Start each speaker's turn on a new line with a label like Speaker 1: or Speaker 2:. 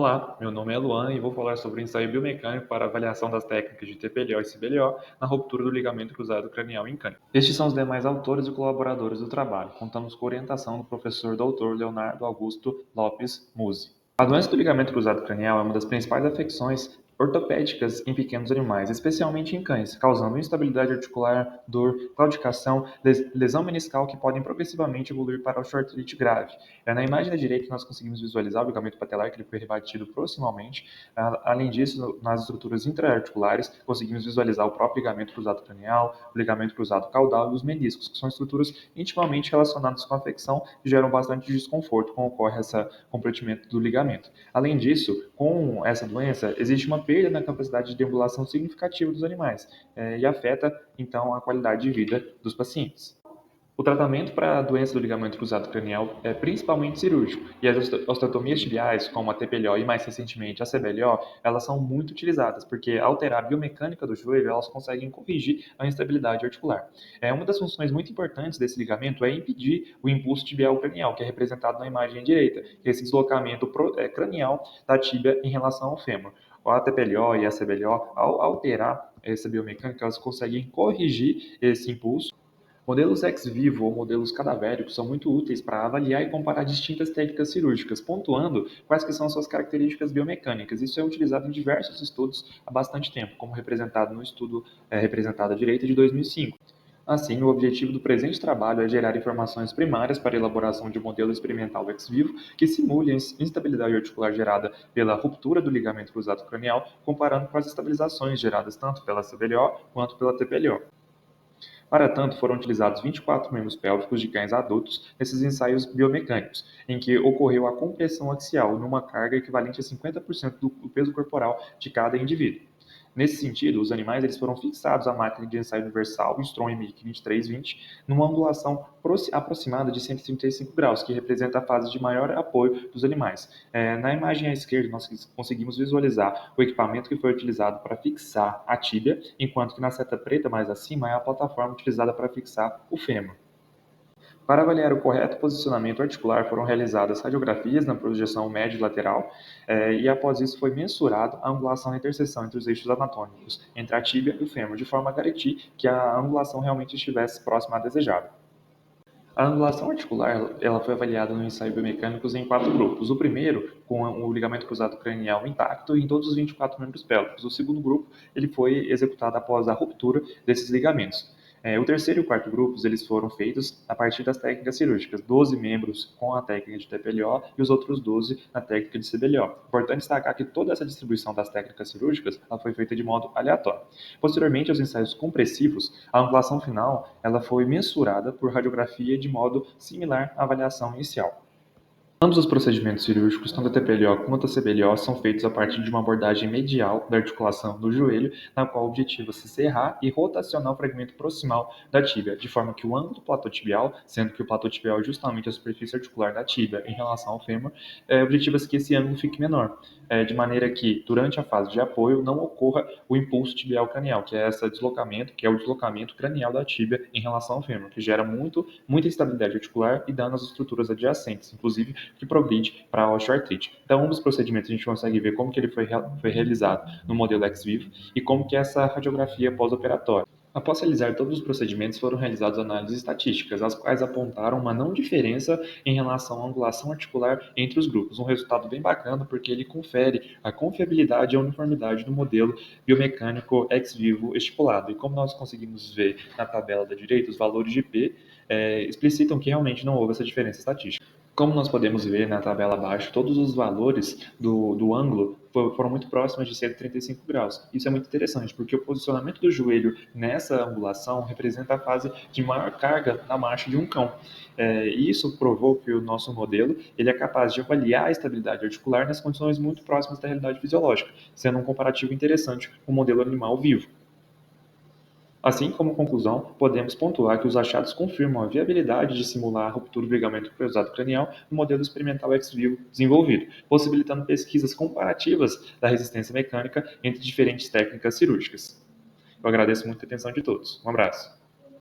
Speaker 1: Olá, meu nome é Luan e vou falar sobre o ensaio biomecânico para avaliação das técnicas de TPLO e CBLO na ruptura do ligamento cruzado cranial em cânibal. Estes são os demais autores e colaboradores do trabalho. Contamos com orientação do professor Dr. Leonardo Augusto Lopes Musi. A doença do ligamento cruzado cranial é uma das principais afecções ortopédicas em pequenos animais, especialmente em cães, causando instabilidade articular, dor, claudicação, lesão meniscal que podem progressivamente evoluir para osteoartrite grave. Na imagem da direita nós conseguimos visualizar o ligamento patelar, que ele foi rebatido proximalmente. Além disso, nas estruturas intraarticulares, conseguimos visualizar o próprio ligamento cruzado cranial, o ligamento cruzado caudal e os meniscos, que são estruturas intimamente relacionadas com a afecção e geram bastante desconforto quando ocorre esse comprometimento do ligamento. Além disso, com essa doença, existe uma perda na capacidade de deambulação significativa dos animais e afeta, então, a qualidade de vida dos pacientes. O tratamento para a doença do ligamento cruzado cranial é principalmente cirúrgico, e as osteotomias tibiais, como a TPLO e mais recentemente a CBLO, elas são muito utilizadas, porque ao alterar a biomecânica do joelho, elas conseguem corrigir a instabilidade articular. Uma das funções muito importantes desse ligamento é impedir o impulso tibial cranial, que é representado na imagem direita, que é esse deslocamento cranial da tíbia em relação ao fêmur. A TPLO e a CBLO, ao alterar essa biomecânica, elas conseguem corrigir esse impulso. Modelos ex vivo ou modelos cadavéricos são muito úteis para avaliar e comparar distintas técnicas cirúrgicas, pontuando quais que são suas características biomecânicas. Isso é utilizado em diversos estudos há bastante tempo, como representado no estudo representado à direita de 2005. Assim, o objetivo do presente trabalho é gerar informações primárias para a elaboração de um modelo experimental ex vivo que simule a instabilidade articular gerada pela ruptura do ligamento cruzado cranial, comparando com as estabilizações geradas tanto pela CBLO quanto pela TPLO. Para tanto, foram utilizados 24 membros pélvicos de cães adultos nesses ensaios biomecânicos, em que ocorreu a compressão axial numa carga equivalente a 50% do peso corporal de cada indivíduo. Nesse sentido, os animais eles foram fixados à máquina de ensaio universal, o Strong MIC 2320, numa angulação aproximada de 135 graus, que representa a fase de maior apoio dos animais. Na imagem à esquerda, nós conseguimos visualizar o equipamento que foi utilizado para fixar a tíbia, enquanto que na seta preta mais acima é a plataforma utilizada para fixar o fêmur. Para avaliar o correto posicionamento articular, foram realizadas radiografias na projeção médio-lateral e, após isso, foi mensurado a angulação da interseção entre os eixos anatômicos, entre a tíbia e o fêmur, de forma a garantir que a angulação realmente estivesse próxima à desejada. A angulação articular ela foi avaliada no ensaio biomecânicos em 4 grupos. O primeiro, com o ligamento cruzado cranial intacto em todos os 24 membros pélvicos. O segundo grupo ele foi executado após a ruptura desses ligamentos. O terceiro e o quarto grupos eles foram feitos a partir das técnicas cirúrgicas, 12 membros com a técnica de TPLO e os outros 12 na técnica de CBLO. Importante destacar que toda essa distribuição das técnicas cirúrgicas ela foi feita de modo aleatório. Posteriormente aos ensaios compressivos, a angulação final ela foi mensurada por radiografia de modo similar à avaliação inicial. Ambos os procedimentos cirúrgicos, tanto a TPLO quanto a CBLO, são feitos a partir de uma abordagem medial da articulação do joelho, na qual o objetivo é se serrar e rotacionar o fragmento proximal da tíbia, de forma que o ângulo do platô tibial, sendo que o platô tibial é justamente a superfície articular da tíbia em relação ao fêmur, o objetivo é que esse ângulo fique menor, de maneira que, durante a fase de apoio, não ocorra o impulso tibial cranial, que é esse deslocamento, que é o deslocamento cranial da tíbia em relação ao fêmur, que gera muita instabilidade articular e dano às estruturas adjacentes, inclusive que progride para a osteoartrite. Então, um dos procedimentos a gente consegue ver como que ele foi realizado no modelo ex vivo e como que é essa radiografia pós-operatória. Após realizar todos os procedimentos, foram realizadas análises estatísticas, as quais apontaram uma não diferença em relação à angulação articular entre os grupos. Um resultado bem bacana, porque ele confere a confiabilidade e a uniformidade do modelo biomecânico ex vivo estipulado. E como nós conseguimos ver na tabela da direita, os valores de P explicitam que realmente não houve essa diferença estatística. Como nós podemos ver na tabela abaixo, todos os valores do ângulo foram muito próximos de 135 graus. Isso é muito interessante, porque o posicionamento do joelho nessa angulação representa a fase de maior carga na marcha de um cão. E isso provou que o nosso modelo ele é capaz de avaliar a estabilidade articular nas condições muito próximas da realidade fisiológica, sendo um comparativo interessante com o modelo animal vivo. Assim como conclusão, podemos pontuar que os achados confirmam a viabilidade de simular a ruptura do ligamento cruzado cranial no modelo experimental ex vivo desenvolvido, possibilitando pesquisas comparativas da resistência mecânica entre diferentes técnicas cirúrgicas. Eu agradeço muito a atenção de todos. Um abraço.